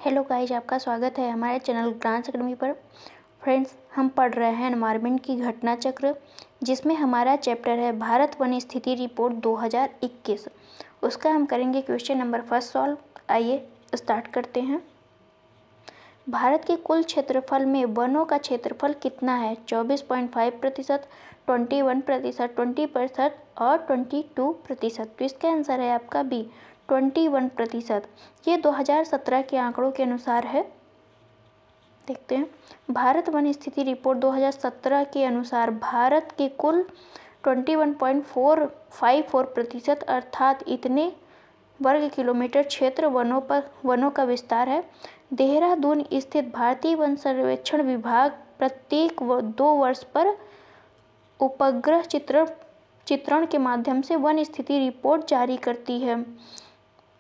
Hello guys, आपका स्वागत है हमारे चैनल ग्रांस अकेडमी पर। फ्रेंड्स, हम पढ़ रहे हैं एनवायरनमेंट की घटना चक्र, जिसमें हमारा चैप्टर है भारत वन स्थिति रिपोर्ट 2021। उसका हम करेंगे क्वेश्चन नंबर फर्स्ट सॉल्व। आइए स्टार्ट करते हैं। भारत के कुल क्षेत्रफल में वनों का क्षेत्रफल कितना है? 24.5%, 21%, 20% और 22%। तो इसका आंसर है आपका बी, 21%। ये 2017 के आंकड़ों के अनुसार है। देखते हैं, भारत वन स्थिति रिपोर्ट 2017 के अनुसार भारत के कुल 21.454% अर्थात इतने वर्ग किलोमीटर क्षेत्र वनों का विस्तार है। देहरादून स्थित भारतीय वन सर्वेक्षण विभाग प्रत्येक 2 वर्ष पर उपग्रह चित्रण के माध्यम से वन स्थिति रिपोर्ट जारी करती है।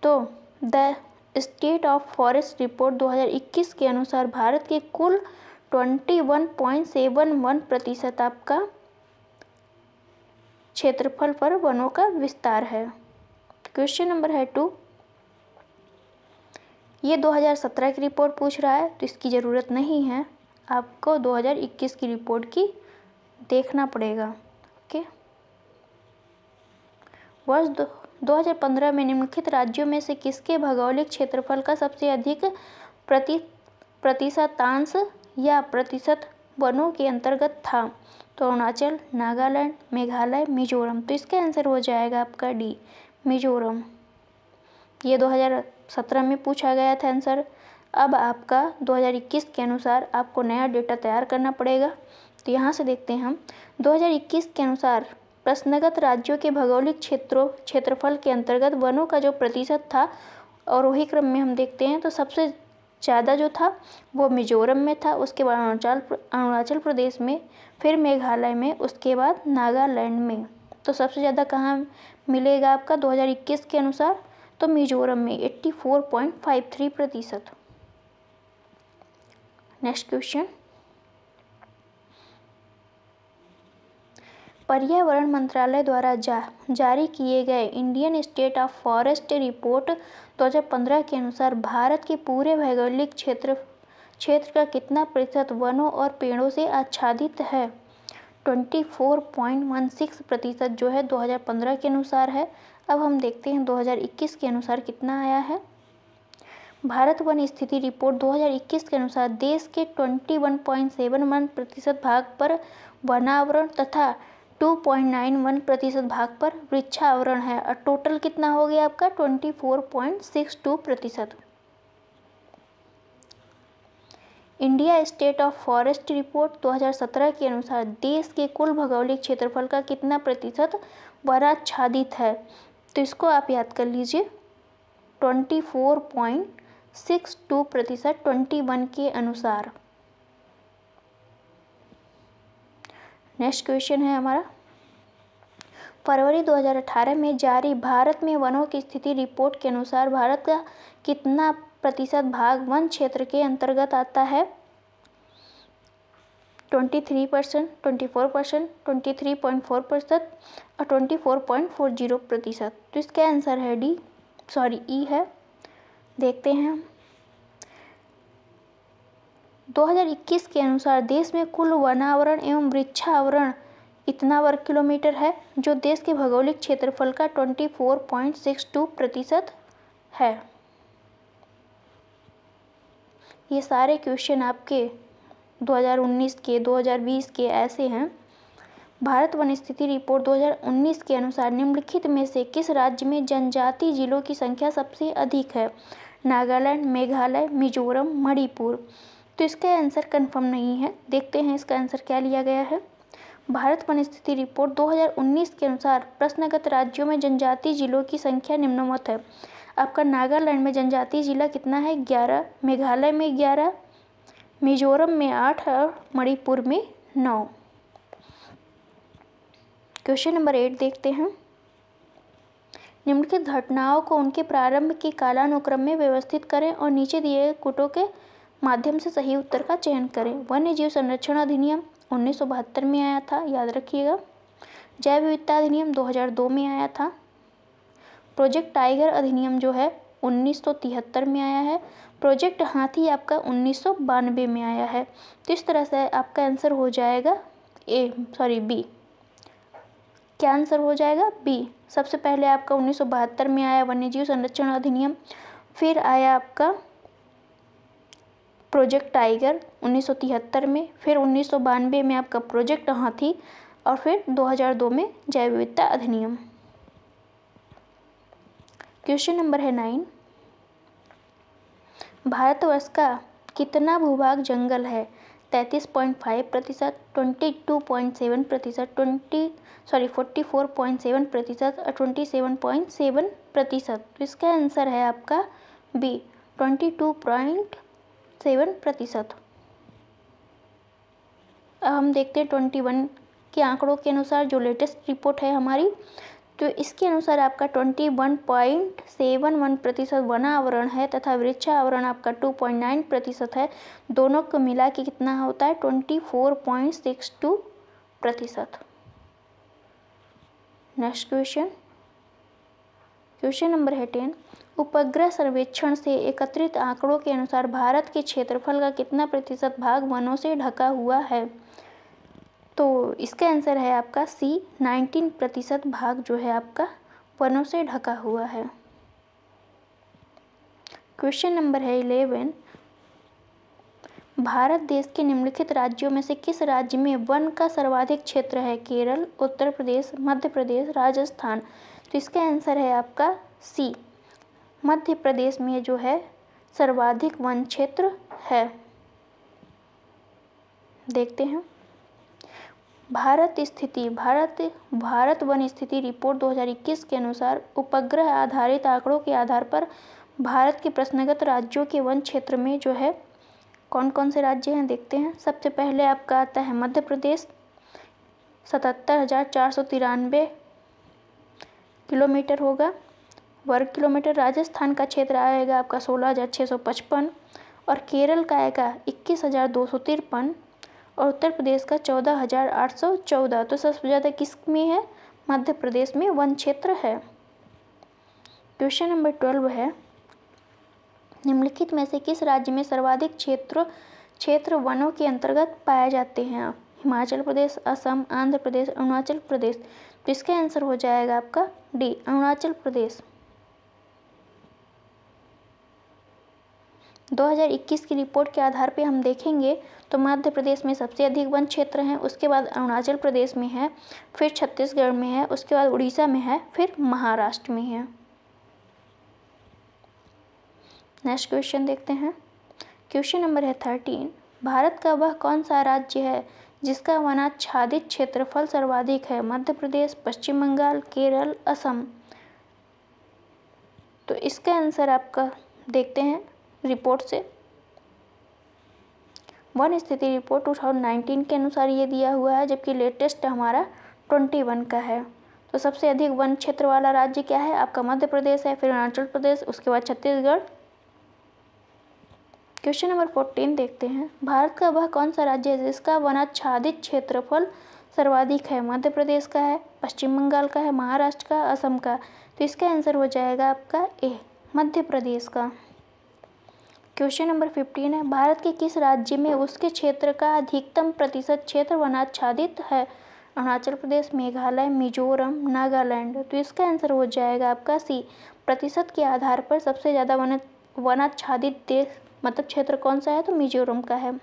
तो the state of forest report 2021 के अनुसार भारत के कुल 21.71% आपका क्षेत्रफल पर वनों का विस्तार है। क्वेश्चन नंबर है 2। ये 2017 की रिपोर्ट पूछ रहा है, तो इसकी ज़रूरत नहीं है, आपको 2021 की रिपोर्ट की देखना पड़ेगा। ओके। वर्ष 2015 में निम्नलिखित राज्यों में से किसके भौगोलिक क्षेत्रफल का सबसे अधिक प्रतिशतांश या प्रतिशत वनों के अंतर्गत था? तो अरुणाचल, नागालैंड, मेघालय, मिजोरम। तो इसका आंसर हो जाएगा आपका डी, मिजोरम। ये 2017 में पूछा गया था आंसर। अब आपका 2021 के अनुसार आपको नया डेटा तैयार करना पड़ेगा। तो यहाँ से देखते हैं हम 2021 के अनुसार प्रश्नगत राज्यों के भौगोलिक क्षेत्रफल के अंतर्गत वनों का जो प्रतिशत था, और वही क्रम में हम देखते हैं तो सबसे ज़्यादा जो था वो मिजोरम में था, उसके बाद अरुणाचल प्रदेश में, फिर मेघालय में, उसके बाद नागालैंड में। तो सबसे ज़्यादा कहाँ मिलेगा आपका 2021 के अनुसार? तो मिजोरम में 84.53%। नेक्स्ट क्वेश्चन, पर्यावरण मंत्रालय द्वारा जारी किए गए Indian state of forest report 2015 के अनुसार भारत के पूरे भौगोलिक क्षेत्र का कितना प्रतिशत वनों और पेड़ों से आच्छादित है? 24.16% जो है 2015 के अनुसार है। अब हम देखते हैं 2021 के अनुसार कितना आया है। भारत वन स्थिति रिपोर्ट 2021 के अनुसार देश के 21.71% भाग पर वनावरण तथा 2.91% भाग पर वृक्षावरण है, और टोटल कितना हो गया आपका 24.62%। India state of forest report 2017 के अनुसार देश के कुल भौगोलिक क्षेत्रफल का कितना प्रतिशत वनाच्छादित है? तो इसको आप याद कर लीजिए, 24.62% 21 के अनुसार। नेक्स्ट क्वेश्चन है हमारा, फरवरी 2018 में जारी भारत में वनों की स्थिति रिपोर्ट के अनुसार भारत का कितना प्रतिशत भाग वन क्षेत्र के अंतर्गत आता है? 23%, 24%, 23.4% और 24.40%। तो इसका आंसर है ई है। देखते हैं हम 2021 के अनुसार देश में कुल वनावरण एवं वृक्षावरण इतना वर्ग किलोमीटर है, जो देश के भौगोलिक क्षेत्रफल का 24.62% है। ये सारे क्वेश्चन आपके 2019 के, 2020 के ऐसे हैं। भारत वन स्थिति रिपोर्ट 2019 के अनुसार निम्नलिखित में से किस राज्य में जनजाति जिलों की संख्या सबसे अधिक है? नागालैंड, मेघालय, मिजोरम, मणिपुर। तो इसका आंसर कंफर्म नहीं है। देखते हैं इसका आंसर क्या लिया गया है। भारत वन स्थिति रिपोर्ट 2019 के अनुसार प्रश्नगत राज्यों में जनजाति जिलों की संख्या निम्नवत है। आपका नागालैंड में जनजाति जिला कितना है? 11, मेघालय में 11, मिजोरम में 8 और मणिपुर में 9। क्वेश्चन नंबर 8 देखते हैं, निम्नलिखित घटनाओं को उनके प्रारंभ के कालानुक्रम में व्यवस्थित करें और नीचे दिए कोटों के माध्यम से सही उत्तर का चयन करें। वन्य जीव संरक्षण अधिनियम 1972 में आया था, याद रखिएगा। जैव विविधता अधिनियम 2002 में आया था। प्रोजेक्ट टाइगर अधिनियम जो है 1973 में आया है। प्रोजेक्ट हाथी आपका 1992 में आया है। तो इस तरह से आपका आंसर हो जाएगा बी। क्या आंसर हो जाएगा? बी। सबसे पहले आपका 1972 में आया वन्यजीव संरक्षण अधिनियम, फिर आया आपका प्रोजेक्ट टाइगर 1973 में, फिर 1992 में आपका प्रोजेक्ट हाथी, और फिर 2002 में जैव विविधता अधिनियम। क्वेश्चन नंबर है 9। भारतवर्ष का कितना भूभाग जंगल है? 33.5%, 22.7%, 44.7% और 27.7%। तो इसका आंसर है आपका बी 22.7%। अब हम देखते हैं 21 के आंकड़ों के अनुसार जो लेटेस्ट रिपोर्ट है हमारी, तो इसके अनुसार आपका 21.71% वन आवरण है तथा वृक्षावरण आपका 2.9% है। दोनों को मिला के कितना होता है? 24.62%। नेक्स्ट क्वेश्चन नंबर है 10। उपग्रह सर्वेक्षण से एकत्रित आंकड़ों के अनुसार भारत के क्षेत्रफल का कितना प्रतिशत भाग वनों से ढका हुआ है? तो इसका आंसर है आपका सी 19% भाग जो है आपका वनों से ढका हुआ है। क्वेश्चन नंबर है 11। भारत देश के निम्नलिखित राज्यों में से किस राज्य में वन का सर्वाधिक क्षेत्र है? केरल, उत्तर प्रदेश, मध्य प्रदेश, राजस्थान। तो इसका आंसर है आपका सी, मध्य प्रदेश में जो है सर्वाधिक वन क्षेत्र है। देखते हैं भारत वन स्थिति रिपोर्ट 2021 के अनुसार उपग्रह आधारित आंकड़ों के आधार पर भारत के प्रश्नगत राज्यों के वन क्षेत्र में जो है कौन कौन से राज्य हैं देखते हैं। सबसे पहले आपका आता है मध्य प्रदेश 77,493 किलोमीटर होगा वर्ग किलोमीटर। राजस्थान का क्षेत्र आएगा आपका 16,655 और केरल का आएगा 21,253 और उत्तर प्रदेश का 14,814। तो सबसे ज़्यादा किस में है? मध्य प्रदेश में वन क्षेत्र है। क्वेश्चन नंबर 12 है निम्नलिखित में से किस राज्य में सर्वाधिक क्षेत्र वनों के अंतर्गत पाए जाते हैं? हिमाचल प्रदेश, असम, आंध्र प्रदेश, अरुणाचल प्रदेश। तो इसका आंसर हो जाएगा आपका डी अरुणाचल प्रदेश। 2021 की रिपोर्ट के आधार पे हम देखेंगे तो मध्य प्रदेश में सबसे अधिक वन क्षेत्र हैं, उसके बाद अरुणाचल प्रदेश में है, फिर छत्तीसगढ़ में है, उसके बाद उड़ीसा में है, फिर महाराष्ट्र में है। नेक्स्ट क्वेश्चन देखते हैं। क्वेश्चन नंबर है 13। भारत का वह कौन सा राज्य है जिसका वनाच्छादित क्षेत्रफल सर्वाधिक है? मध्य प्रदेश, पश्चिम बंगाल, केरल, असम। तो इसका आंसर आपका देखते हैं रिपोर्ट से। वन स्थिति रिपोर्ट 2019 के अनुसार ये दिया हुआ है, जबकि लेटेस्ट हमारा 21 का है। तो सबसे अधिक वन क्षेत्र वाला राज्य क्या है? आपका मध्य प्रदेश है, फिर अरुणाचल प्रदेश, उसके बाद छत्तीसगढ़। क्वेश्चन नंबर 14 देखते हैं। भारत का वह कौन सा राज्य है जिसका वनाच्छादित क्षेत्रफल सर्वाधिक है? मध्य प्रदेश का है, पश्चिम बंगाल का है, महाराष्ट्र का, असम का। तो इसका आंसर हो जाएगा आपका ए मध्य प्रदेश का। क्वेश्चन नंबर 15 है। भारत के किस राज्य में उसके क्षेत्र का अधिकतम प्रतिशत क्षेत्र वनाच्छादित है? अरुणाचल प्रदेश, मेघालय, मिजोरम, नागालैंड। तो इसका आंसर हो जाएगा आपका सी। प्रतिशत के आधार पर सबसे ज़्यादा वनाच्छादित देश मतलब क्षेत्र कौन सा है? तो मिजोरम का है।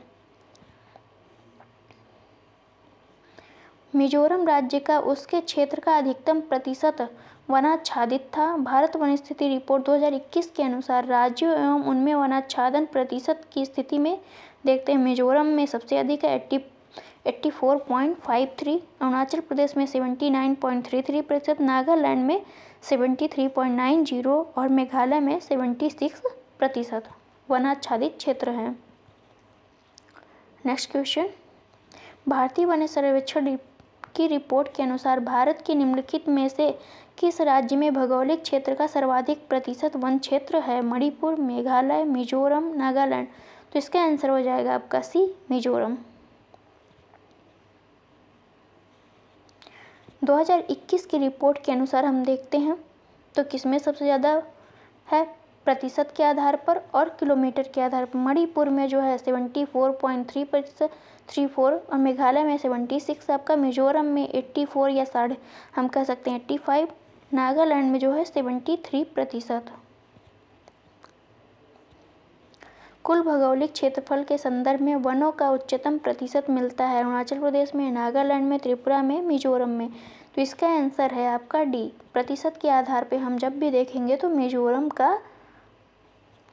मिजोरम राज्य का उसके क्षेत्र का अधिकतम प्रतिशत वनाच्छादित था। भारत वन स्थिति रिपोर्ट 2021 के अनुसार राज्यों एवं उनमें वनाच्छादन प्रतिशत की स्थिति में देखते हैं। मिजोरम में सबसे अधिक है 84.53, अरुणाचल प्रदेश में 79.33%, नागालैंड में 73.90 और मेघालय में 76% वनाच्छादित क्षेत्र हैं। Next question. भारतीय वन सर्वेक्षण की रिपोर्ट के अनुसार भारत के निम्नलिखित में से किस राज्य में भौगोलिक क्षेत्र का सर्वाधिक प्रतिशत वन क्षेत्र है? मणिपुर, मेघालय, मिजोरम, नागालैंड। तो इसका आंसर हो जाएगा आपका सी मिजोरम। 2021 की रिपोर्ट के अनुसार हम देखते हैं तो किसमें सबसे ज़्यादा है? प्रतिशत के आधार पर और किलोमीटर के आधार पर। मणिपुर में जो है 74.3%, 34, और मेघालय में 76 आपका, मिजोरम में 84 या साढ़े हम कह सकते हैं 85, नागालैंड में जो है 73%। कुल भौगोलिक क्षेत्रफल के संदर्भ में वनों का उच्चतम प्रतिशत मिलता है अरुणाचल प्रदेश में, नागालैंड में, त्रिपुरा में, मिजोरम में। तो इसका आंसर है आपका डी। प्रतिशत के आधार पे हम जब भी देखेंगे तो मिजोरम का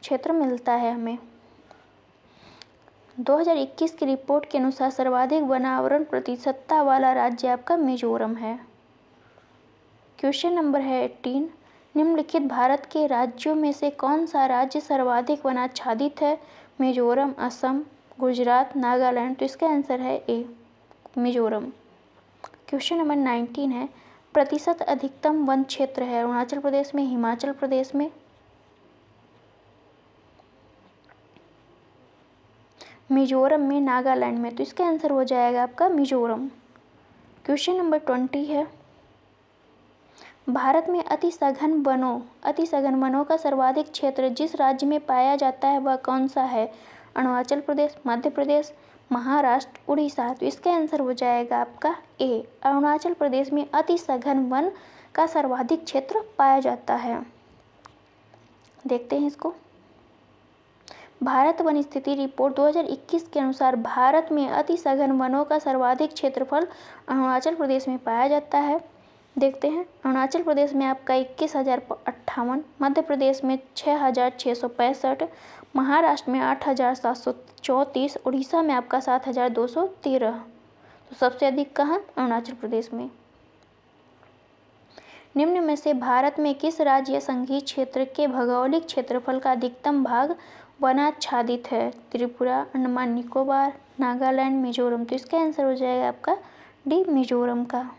क्षेत्र मिलता है हमें। 2021 की रिपोर्ट के अनुसार सर्वाधिक वनावरण प्रतिशतता वाला राज्य आपका मिजोरम है। क्वेश्चन नंबर है 18, निम्नलिखित भारत के राज्यों में से कौन सा राज्य सर्वाधिक वनाच्छादित है? मिजोरम, असम, गुजरात, नागालैंड। तो इसका आंसर है ए, मिजोरम। क्वेश्चन नंबर 19 है, प्रतिशत अधिकतम वन क्षेत्र है अरुणाचल प्रदेश में, हिमाचल प्रदेश में, मिजोरम में, नागालैंड में। तो इसका आंसर हो जाएगा आपका मिजोरम। क्वेश्चन नंबर 20 है, भारत में अति सघन वनों का सर्वाधिक क्षेत्र जिस राज्य में पाया जाता है वह कौन सा है? अरुणाचल प्रदेश, मध्य प्रदेश, महाराष्ट्र, उड़ीसा। तो इसका आंसर हो जाएगा आपका ए, अरुणाचल प्रदेश में अति सघन वन का सर्वाधिक क्षेत्र पाया जाता है। देखते हैं इसको। भारत वन स्थिति रिपोर्ट 2021 के अनुसार भारत में अति सघन वनों का सर्वाधिक क्षेत्रफल अरुणाचल प्रदेश में पाया जाता है। देखते हैं, अरुणाचल प्रदेश में आपका 21,058, मध्य प्रदेश में 6,665, महाराष्ट्र में 8,734, उड़ीसा में आपका 7,213। तो सबसे अधिक कहाँ? अरुणाचल प्रदेश में। निम्न में से भारत में किस राज्य या संघीय क्षेत्र के भौगोलिक क्षेत्रफल का अधिकतम भाग वनाच्छादित है? त्रिपुरा, अंडमान निकोबार, नागालैंड, मिजोरम। तो इसका आंसर हो जाएगा आपका डी, मिजोरम का।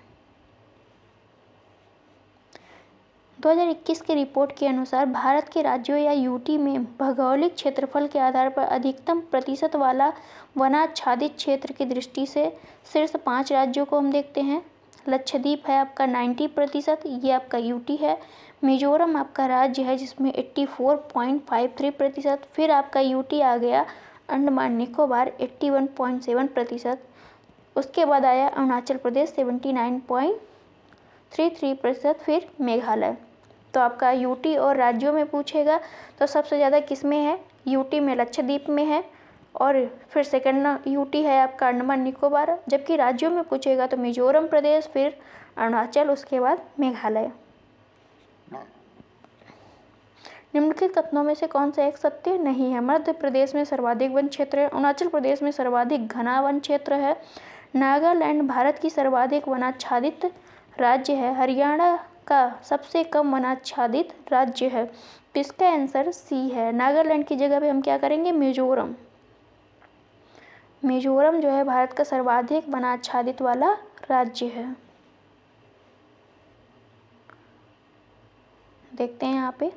2021 की रिपोर्ट के अनुसार भारत के राज्यों या यूटी में भौगोलिक क्षेत्रफल के आधार पर अधिकतम प्रतिशत वाला वनाच्छादित क्षेत्र की दृष्टि से शीर्ष 5 राज्यों को हम देखते हैं। लक्षद्वीप है आपका 90%, ये आपका यूटी है। मिजोरम आपका राज्य है जिसमें 84.53%। फिर आपका यूटी आ गया। अंडमान निकोबार 81.7%। उसके बाद आया अरुणाचल प्रदेश 79.33%। फिर मेघालय। तो आपका यूटी और राज्यों में पूछेगा तो सबसे ज़्यादा किस में है? यूटी में, लक्षद्वीप में है, और फिर सेकंड यूटी है आपका अंडमान निकोबार। जबकि राज्यों में पूछेगा तो मिजोरम प्रदेश, फिर अरुणाचल, उसके बाद मेघालय। निम्नलिखित कथनों में से कौन सा एक सत्य नहीं है? मध्य प्रदेश में सर्वाधिक वन क्षेत्र है, अरुणाचल प्रदेश में सर्वाधिक घना वन क्षेत्र है, नागालैंड भारत की सर्वाधिक वनाच्छादित राज्य है, हरियाणा का सबसे कम वनाच्छादित राज्य है। तो इसका आंसर सी है। नागालैंड की जगह पे हम क्या करेंगे? मिजोरम। मिजोरम जो है भारत का सर्वाधिक वनाच्छादित वाला राज्य है। देखते हैं यहाँ पे,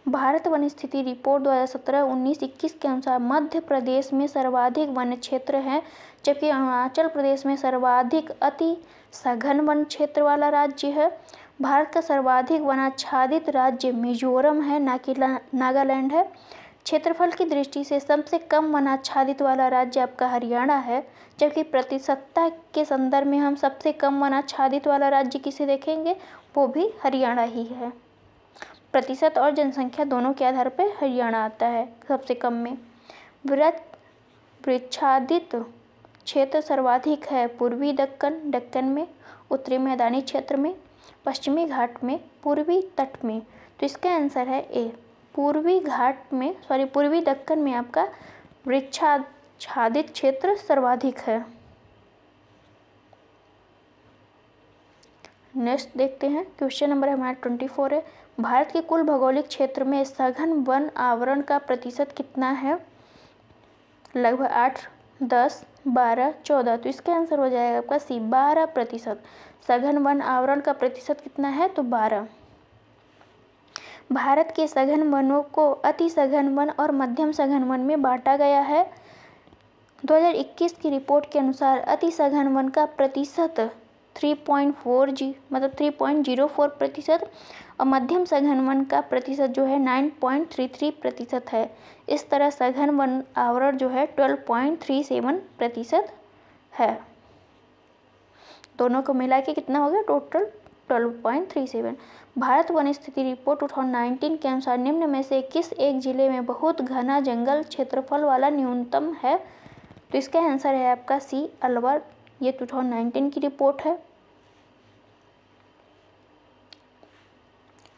भारत वन स्थिति रिपोर्ट 2017-19-21 के अनुसार मध्य प्रदेश में सर्वाधिक वन क्षेत्र है, जबकि अरुणाचल प्रदेश में सर्वाधिक अति सघन वन क्षेत्र वाला राज्य है। भारत का सर्वाधिक वनाच्छादित राज्य मिजोरम है, ना कि नागालैंड है। क्षेत्रफल की दृष्टि से सबसे कम वनाच्छादित वाला राज्य आपका हरियाणा है, जबकि प्रतिशतता के संदर्भ में हम सबसे कम वनाच्छादित वाला राज्य किसे देखेंगे? वो भी हरियाणा ही है। प्रतिशत और जनसंख्या दोनों के आधार पर हरियाणा आता है सबसे कम में। वृक्षाच्छादित क्षेत्र सर्वाधिक है पूर्वी दक्कन में, उत्तरी मैदानी क्षेत्र में, पश्चिमी घाट में, पूर्वी तट में। तो इसका आंसर है ए, पूर्वी दक्कन में आपका वृक्षाच्छादित क्षेत्र सर्वाधिक है। नेक्स्ट देखते हैं, क्वेश्चन नंबर हमारा 24 है, भारत के कुल भौगोलिक क्षेत्र में सघन वन आवरण का प्रतिशत कितना है? लगभग 8, 10, 12, 14। तो इसका आंसर हो जाएगा आपका सी, 12%। सघन वन आवरण का प्रतिशत कितना है? तो 12। भारत के सघन वनों को अति सघन वन और मध्यम सघन वन में बांटा गया है। 2021 की रिपोर्ट के अनुसार अति सघन वन का प्रतिशत 3.04% और मध्यम सघन वन का प्रतिशत जो है 9.33% है। इस तरह सघन वन आवरण जो है 12.37% है। दोनों को मिला के कितना हो गया टोटल 12.37। भारत वन स्थिति रिपोर्ट 2019 के अनुसार निम्न में से किस एक जिले में बहुत घना जंगल क्षेत्रफल वाला न्यूनतम है? तो इसका आंसर है आपका सी, अलवर। ये 2019 की रिपोर्ट है।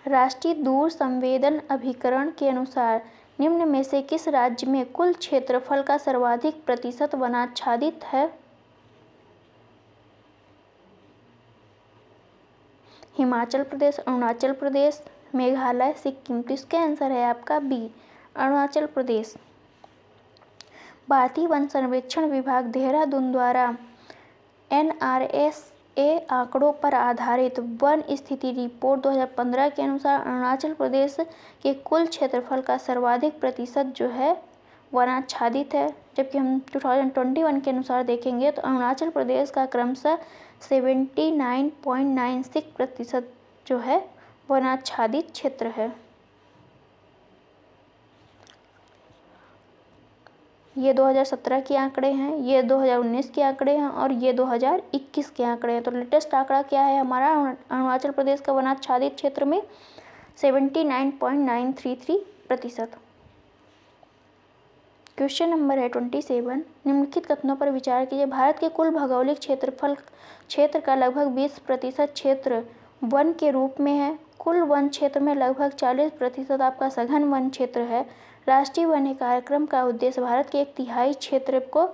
राष्ट्रीय दूर संवेदन अभिकरण के अनुसार निम्न में से किस राज्य में कुल क्षेत्रफल का सर्वाधिक प्रतिशत वनाच्छादित है? हिमाचल प्रदेश, अरुणाचल प्रदेश, मेघालय, सिक्किम। तो इसका आंसर है आपका बी, अरुणाचल प्रदेश। भारतीय वन सर्वेक्षण विभाग देहरादून द्वारा NRSA आंकड़ों पर आधारित वन स्थिति रिपोर्ट 2015 के अनुसार अरुणाचल प्रदेश के कुल क्षेत्रफल का सर्वाधिक प्रतिशत जो है वनाच्छादित है, जबकि हम 2021 के अनुसार देखेंगे तो अरुणाचल प्रदेश का क्रमशः 79.96% जो है वनाच्छादित क्षेत्र है। ये 2017 के आंकड़े हैं, ये 2019 के आंकड़े हैं और ये 2021 के आंकड़े हैं। तो लेटेस्ट आंकड़ा क्या है हमारा? अरुणाचल प्रदेश का वनाच्छादित क्षेत्र में 79.933%। क्वेश्चन नंबर है 27। निम्नलिखित कथनों पर विचार कीजिए। भारत के कुल भौगोलिक क्षेत्र का लगभग 20% क्षेत्र वन के रूप में है। कुल वन क्षेत्र में लगभग 40% आपका सघन वन क्षेत्र है। राष्ट्रीय वन कार्यक्रम का उद्देश्य भारत के 1/3 क्षेत्र को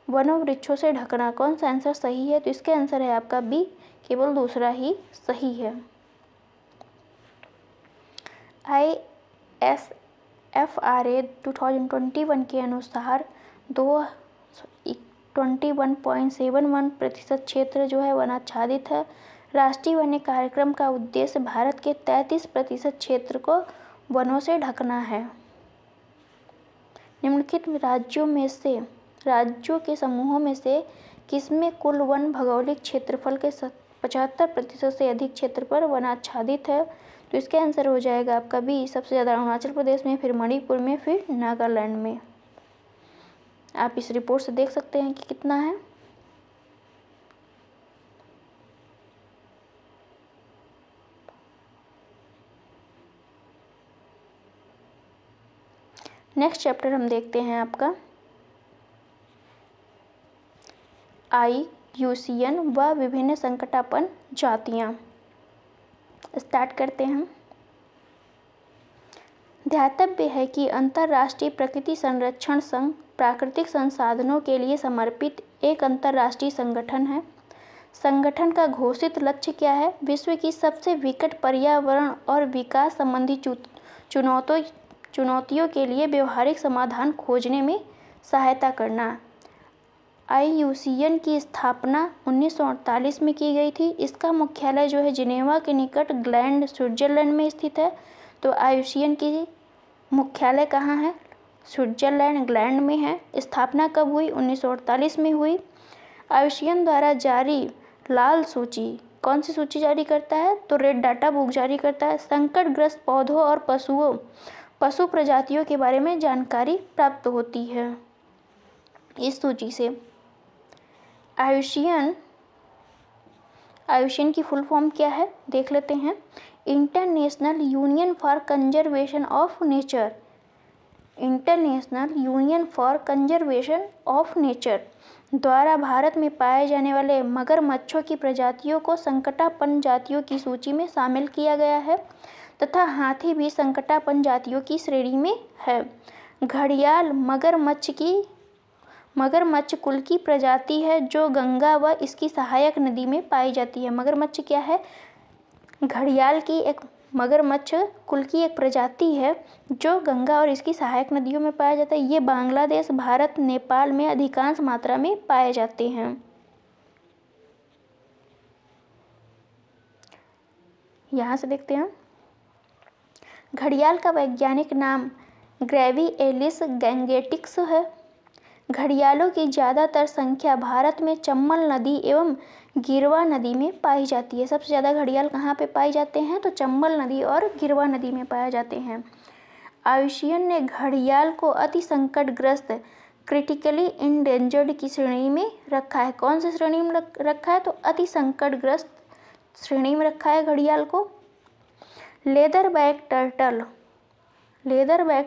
वनों वृक्षों से ढकना। कौन सा आंसर सही है? तो इसका आंसर है आपका बी, केवल दूसरा ही सही है। ISFRA 2021 के अनुसार 21.71% क्षेत्र जो है वनाच्छादित है। राष्ट्रीय वन कार्यक्रम का उद्देश्य भारत के 33% क्षेत्र को वनों से ढकना है। निम्नलिखित राज्यों के समूहों में से किसमें कुल वन भौगोलिक क्षेत्रफल के 75% से अधिक क्षेत्र पर वनाच्छादित है? तो इसका आंसर हो जाएगा आपका बी, सबसे ज़्यादा अरुणाचल प्रदेश में, फिर मणिपुर में, फिर नागालैंड में। आप इस रिपोर्ट से देख सकते हैं कि कितना है। नेक्स्ट चैप्टर हम देखते हैं आपका IUCN व विभिन्न संकटापन्न जातियां। स्टार्ट करते हैं। ध्यातव्य है कि अंतर्राष्ट्रीय प्रकृति संरक्षण संघ प्राकृतिक संसाधनों के लिए समर्पित एक अंतर्राष्ट्रीय संगठन है। संगठन का घोषित लक्ष्य क्या है? विश्व की सबसे विकट पर्यावरण और विकास संबंधी चुनौतियों के लिए व्यवहारिक समाधान खोजने में सहायता करना। IUCN की स्थापना 1948 में की गई थी। इसका मुख्यालय जो है जिनेवा के निकट ग्लैंड, स्विट्जरलैंड में स्थित है। तो IUCN की मुख्यालय कहाँ है? स्विट्जरलैंड, ग्लैंड में है। स्थापना कब हुई? 1948 में हुई। IUCN द्वारा जारी लाल सूची, कौन सी सूची जारी करता है? तो रेड डाटा बुक जारी करता है। संकटग्रस्त पौधों और पशु प्रजातियों के बारे में जानकारी प्राप्त होती है इस सूची से। IUCN की फुल फॉर्म क्या है देख लेते हैं। International union for conservation of nature. International union for conservation of nature द्वारा भारत में पाए जाने वाले मगरमच्छों की प्रजातियों को संकटापन्न जातियों की सूची में शामिल किया गया है तथा हाथी भी संकटापन्न जातियों की श्रेणी में है। घड़ियाल मगरमच्छ कुल की प्रजाति है जो गंगा व इसकी सहायक नदी में पाई जाती है। मगरमच्छ क्या है? घड़ियाल की एक मगरमच्छ कुल की एक प्रजाति है जो गंगा और इसकी सहायक नदियों में पाया जाता है। ये बांग्लादेश, भारत, नेपाल में अधिकांश मात्रा में पाए जाते हैं। यहाँ से देखते हैं। घड़ियाल का वैज्ञानिक नाम ग्रेविएलिस गैंगेटिक्स है। घड़ियालों की ज़्यादातर संख्या भारत में चम्बल नदी एवं गिरवा नदी में पाई जाती है। सबसे ज़्यादा घड़ियाल कहाँ पे पाए जाते हैं? तो चंबल नदी और गिरवा नदी में पाए जाते हैं। आयुष्मान ने घड़ियाल को अति संकटग्रस्त क्रिटिकली इंडेंजर्ड की श्रेणी में रखा है। कौन सी श्रेणी में रखा है? तो अति संकटग्रस्त श्रेणी में रखा है घड़ियाल को। लेदरबैक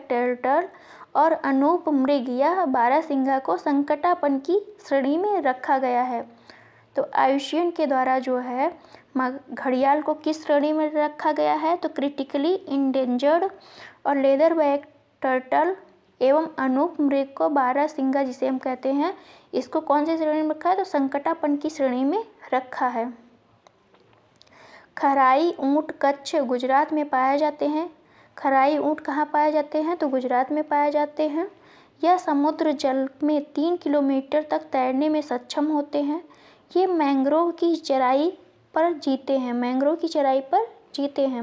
टर्टल और अनूप मृग या बारहसिंगा को संकटापन की श्रेणी में रखा गया है। तो आयुष्मान के द्वारा जो है घड़ियाल को किस श्रेणी में रखा गया है? तो क्रिटिकली इंडेंजर्ड। और लेदरबैक टर्टल एवं अनूप मृग को बारहसिंगा जिसे हम कहते हैं, इसको कौन सी श्रेणी में रखा है? तो संकटापन की श्रेणी में रखा है। खराई ऊँट कच्छ गुजरात में पाए जाते हैं। खराई ऊँट कहाँ पाए जाते हैं? तो गुजरात में पाए जाते हैं। यह समुद्र जल में 3 किलोमीटर तक तैरने में सक्षम होते हैं। ये मैंग्रोव की चराई पर जीते हैं।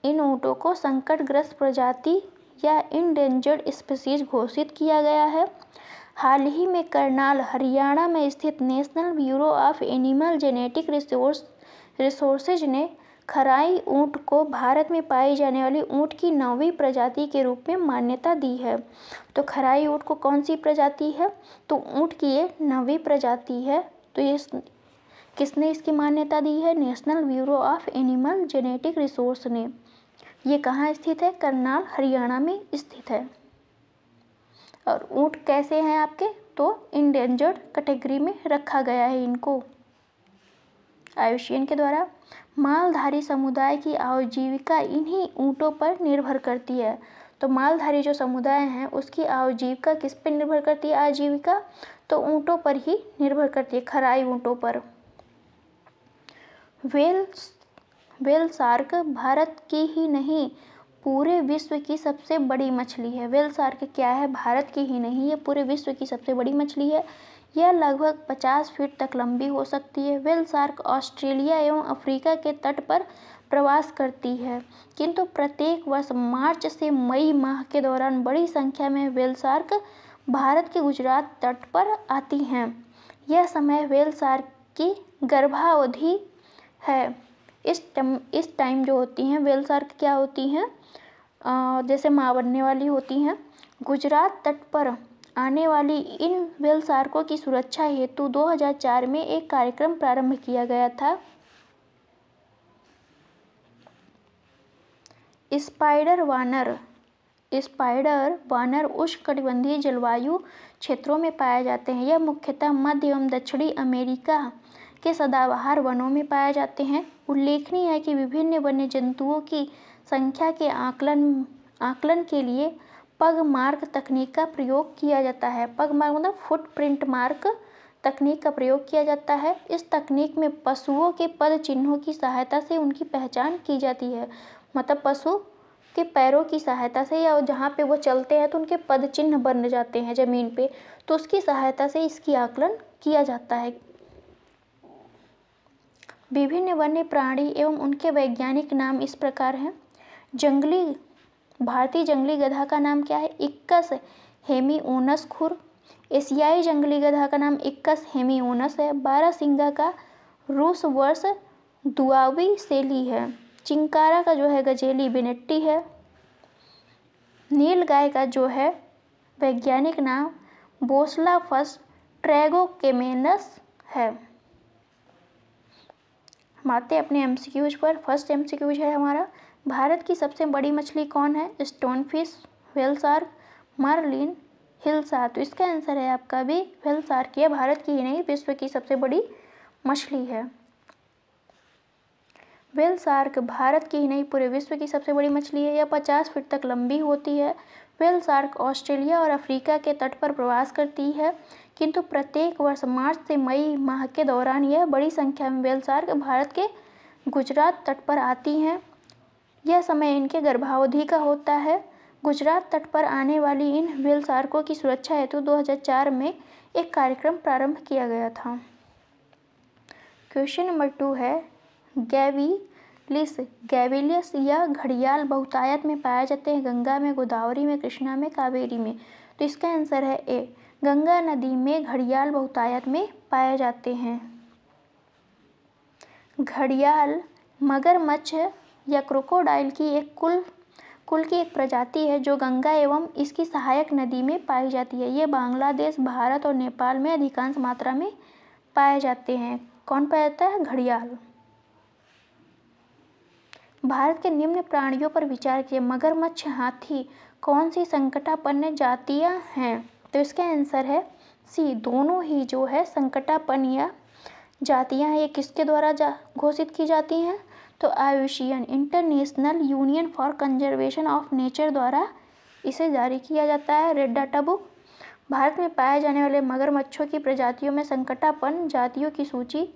इन ऊँटों को संकटग्रस्त प्रजाति या इंडेंजर्ड स्पीशीज घोषित किया गया है। हाल ही में करनाल हरियाणा में स्थित national bureau of animal genetic resources ने खराई ऊँट को भारत में पाई जाने वाली ऊँट की 9वीं प्रजाति के रूप में मान्यता दी है। तो खराई ऊँट को कौन सी प्रजाति है? तो ऊँट की ये 9वीं प्रजाति है। तो ये किसने इसकी मान्यता दी है? National bureau of animal genetic resource ने। ये कहाँ स्थित है? करनाल हरियाणा में स्थित है। और ऊँट कैसे हैं आपके? तो इंडेंजर्ड कैटेगरी में रखा गया है इनको आयुष्मान के द्वारा। मालधारी समुदाय की आजीविका इन्हीं ऊँटों पर निर्भर करती है। तो मालधारी जो समुदाय हैं उसकी आजीविका किस पर निर्भर करती है? आजीविका तो ऊँटों पर ही निर्भर करती है, खराई ऊँटों पर। व्हेल शार्क भारत की ही नहीं पूरे विश्व की सबसे बड़ी मछली है। व्हेल शार्क क्या है? भारत की ही नहीं, ये पूरे विश्व की सबसे बड़ी मछली है। यह लगभग 50 फीट तक लंबी हो सकती है। व्हेल शार्क ऑस्ट्रेलिया एवं अफ्रीका के तट पर प्रवास करती है, किंतु प्रत्येक वर्ष मार्च से मई माह के दौरान बड़ी संख्या में व्हेल शार्क भारत के गुजरात तट पर आती हैं। यह समय व्हेल शार्क की गर्भावधि है। इस टाइम जो होती हैं व्हेल शार्क क्या होती हैं? जैसे माँ बनने वाली होती हैं। गुजरात तट पर आने वाली इन व्हेल शार्कों की सुरक्षा हेतु 2004 में एक कार्यक्रम प्रारंभ किया गया था। स्पाइडर वानर उष्णकटिबंधीय जलवायु क्षेत्रों में पाए जाते हैं। यह मुख्यतः मध्य एवं दक्षिणी अमेरिका के सदाबहार वनों में पाए जाते हैं। उल्लेखनीय है कि विभिन्न वन्य जंतुओं की संख्या के आकलन के लिए पग मार्क तकनीक का प्रयोग किया जाता है। पग मार्क मतलब फुटप्रिंट मार्क तकनीक का प्रयोग किया जाता है। इस तकनीक में पशुओं के पद चिन्हों की सहायता से उनकी पहचान की जाती है। मतलब पशु के पैरों की सहायता से या जहाँ पे वो चलते हैं तो उनके पद चिन्ह बन जाते हैं ज़मीन पे, तो उसकी सहायता से इसकी आकलन किया जाता है। विभिन्न वन्य प्राणी एवं उनके वैज्ञानिक नाम इस प्रकार हैं। भारतीय जंगली गधा का नाम क्या है? इक्कस हेमिओनस खुर। एशियाई जंगली गधा का नाम इक्कस हेमिओनस है। बारहसिंगा का रूस वर्ष दुआवी सेली है। चिंकारा का जो है गजेली बेनेट्टी है। नील गाय का जो है वैज्ञानिक नाम बोसलाफस ट्रैगोकेमेनस है। हम आते हैं अपने एमसीक्यूज पर। फर्स्ट एमसीक्यूज है हमारा, भारत की सबसे बड़ी मछली कौन है? स्टोनफिश, व्हेल शार्क, मार्लिन, हिल शार्क। तो इसका आंसर है आपका भी व्हेल शार्क। यह भारत की ही नहीं विश्व की सबसे बड़ी मछली है। व्हेल शार्क भारत की ही नहीं पूरे विश्व की सबसे बड़ी मछली है। यह 50 फीट तक लंबी होती है। व्हेल शार्क ऑस्ट्रेलिया और अफ्रीका के तट पर प्रवास करती है, किंतु प्रत्येक वर्ष मार्च से मई माह के दौरान यह बड़ी संख्या में व्हेल शार्क भारत के गुजरात तट पर आती हैं। यह समय इनके गर्भावधि का होता है। गुजरात तट पर आने वाली इन व्हेल शार्कों की सुरक्षा हेतु 2004 में एक कार्यक्रम प्रारंभ किया गया था। क्वेश्चन नंबर 2 है, गैविलियस या घड़ियाल बहुतायत में पाए जाते हैं गंगा में, गोदावरी में, कृष्णा में, कावेरी में। तो इसका आंसर है ए। गंगा नदी में घड़ियाल बहुतायत में पाए जाते हैं। घड़ियाल मगरमच्छ या क्रोकोडाइल की एक कुल की एक प्रजाति है जो गंगा एवं इसकी सहायक नदी में पाई जाती है। ये बांग्लादेश, भारत और नेपाल में अधिकांश मात्रा में पाए जाते हैं। कौन पाया जाता है? घड़ियाल। भारत के निम्न प्राणियों पर विचार कीजिए। मगरमच्छ, हाथी कौन सी संकटापन्न जातियां हैं? तो इसका आंसर है सी, दोनों ही जो है संकटापन्न या जातियां हैं। ये किसके द्वारा घोषित की जाती हैं? तो IUCN, international union for conservation of nature द्वारा इसे जारी किया जाता है। Red data book. भारत में पाए जाने वाले मगरमच्छों की प्रजातियों में संकटापन्न जातियों की सूची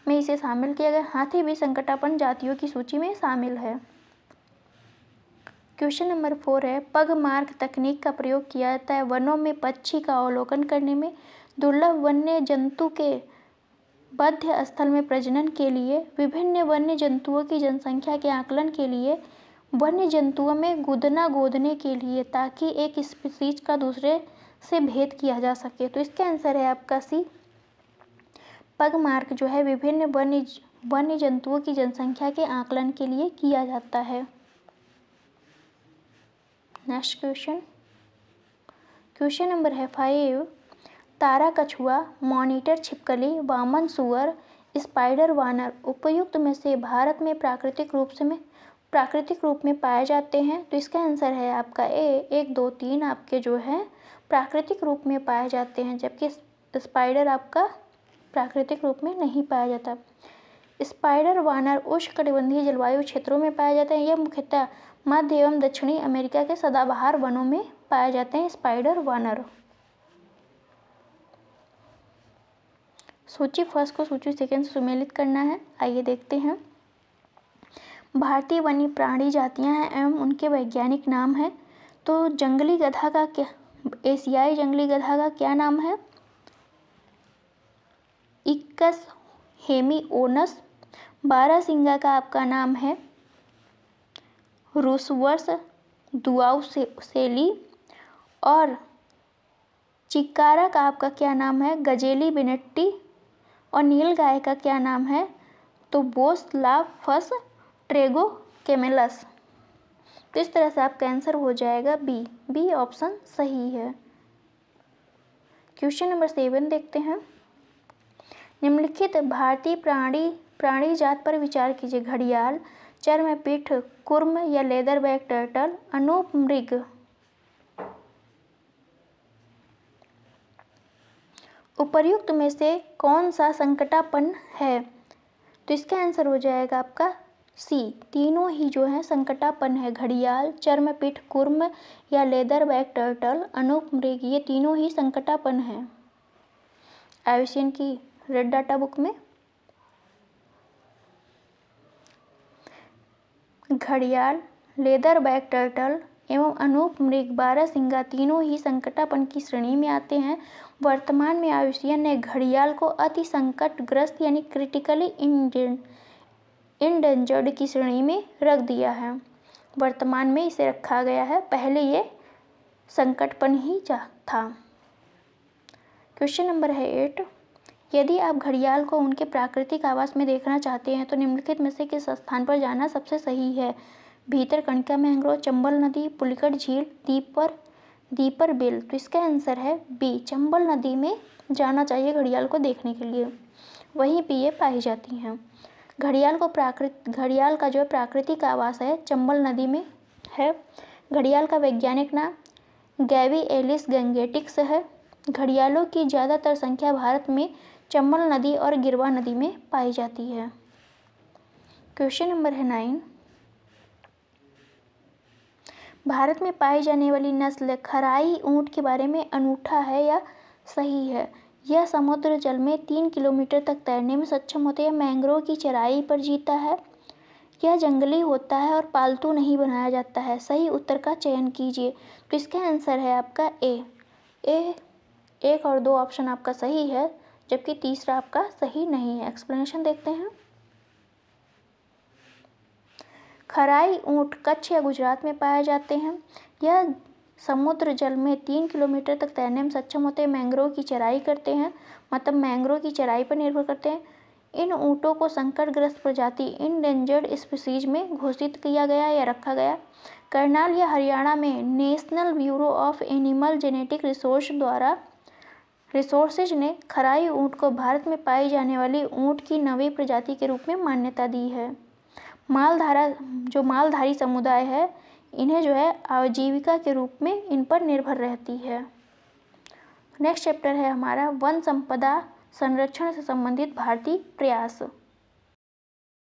में इसे शामिल किया गया। हाथी भी संकटापन्न जातियों की सूची में शामिल है। क्वेश्चन नंबर 4 है, पग मार्क तकनीक का प्रयोग किया जाता है वनों में पक्षी का अवलोकन करने में, दुर्लभ वन्य जंतु के बद्ध स्थल में प्रजनन के लिए, विभिन्न वन्य जंतुओं की जनसंख्या के आकलन के लिए, वन्य जंतुओं में गुदना गोदने के लिए, ताकि एक स्पीशीज का दूसरे से भेद किया जा सके। तो इसका आंसर है आपका सी, पग मार्क जो है विभिन्न वन्य जंतुओं की जनसंख्या के आकलन के लिए किया जाता है। नेक्स्ट क्वेश्चन नंबर है 5, तारा कछुआ, मॉनिटर छिपकली, वामन सुअर, स्पाइडर वानर उपयुक्त में से भारत में प्राकृतिक रूप में पाए जाते हैं। तो इसका आंसर है आपका ए, 1, 2, 3 आपके जो है प्राकृतिक रूप में पाए जाते हैं, जबकि स्पाइडर आपका प्राकृतिक रूप में नहीं पाया जाता। स्पाइडर वानर उष्णकटिबंधीय जलवायु क्षेत्रों में पाए जाते हैं। यह मुख्यतः मध्य एवं दक्षिणी अमेरिका के सदाबहार वनों में पाए जाते हैं स्पाइडर वानर। सूची फर्स्ट को सूची सेकंड से सुमेलित करना है। आइए देखते हैं। भारतीय वन्य प्राणी जातियां हैं एवं उनके वैज्ञानिक नाम है। तो जंगली गधा का क्या, एशियाई जंगली गधा का क्या नाम है? इक्कस हेमिओनस। बारहसिंगा का आपका नाम है रूसवर्स दुआउसेली। और चिकारा का आपका क्या नाम है? गजेली बेनेट्टी। और नीलगाय का क्या नाम है? तो बोसलाफस ट्रेगोकेमेलस। तो इस तरह से आपका आंसर हो जाएगा बी ऑप्शन सही है। क्वेश्चन नंबर 7 देखते हैं। निम्नलिखित भारतीय प्राणी जात पर विचार कीजिए। घड़ियाल, चर्मपीठ कुर्म या लेदरबैक टर्टल, अनूप मृग। उपर्युक्त में से कौन सा संकटापन्न है? तो इसका आंसर हो जाएगा आपका सी, तीनों ही जो है संकटापन्न है। घड़ियाल, चर्मपीठ कुर्म या लेदरबैक टर्टल, अनूप मृग, ये तीनों ही संकटापन्न है आयुष्मान की रेड डाटा बुक में। घड़ियाल, लेदरबैक टर्टल एवं अनूप मृग, बारहसिंगा तीनों ही संकटापन्न की श्रेणी में आते हैं। वर्तमान में आयुष्मान ने घड़ियाल को अति संकटग्रस्त यानी क्रिटिकली इंडेंजर्ड की श्रेणी में रख दिया है। वर्तमान में इसे रखा गया है, पहले ये संकटपन्न ही था। क्वेश्चन नंबर है 8, यदि आप घड़ियाल को उनके प्राकृतिक आवास में देखना चाहते हैं तो निम्नलिखित में से किस स्थान पर जाना सबसे सही है? भीतरकनिका मैंग्रोव, चंबल नदी, पुलिकट झील, दीपर बिल। तो इसका आंसर है बी, चंबल नदी में जाना चाहिए घड़ियाल को देखने के लिए, वहीं पे ये पाई जाती हैं। घड़ियाल का जो है प्राकृतिक आवास है चंबल नदी में है। घड़ियाल का वैज्ञानिक नाम गैवी एलिस गैंगेटिक्स है। घड़ियालों की ज़्यादातर संख्या भारत में चंबल नदी और गिरवा नदी में पाई जाती है। क्वेश्चन नंबर है 9, भारत में पाई जाने वाली नस्ल खराई ऊंट के बारे में अनूठा है या सही है? यह समुद्र जल में 3 किलोमीटर तक तैरने में सक्षम होते हैं। मैंग्रोव की चराई पर जीता है। यह जंगली होता है और पालतू नहीं बनाया जाता है। सही उत्तर का चयन कीजिए। तो इसका आंसर है आपका ए 1 और 2 ऑप्शन आपका सही है, जबकि तीसरा आपका सही नहीं है। एक्सप्लेनेशन देखते हैं। खराई ऊंट कच्छ या गुजरात में पाए जाते हैं। यह समुद्र जल में 3 किलोमीटर तक तैरने में सक्षम होते हैं। मैंग्रोव की चराई करते हैं, मतलब मैंग्रोव की चराई पर निर्भर करते हैं। इन ऊँटों को संकटग्रस्त प्रजाति इंडेंजर्ड स्पीसीज में घोषित किया गया या रखा गया। करनाल या हरियाणा में national bureau of animal genetic resources ने खराई ऊँट को भारत में पाई जाने वाली ऊँट की नवी प्रजाति के रूप में मान्यता दी है। मालधारी समुदाय है, इन्हें जो है आजीविका के रूप में इन पर निर्भर रहती है। नेक्स्ट चैप्टर है हमारा वन संपदा संरक्षण से संबंधित भारतीय प्रयास।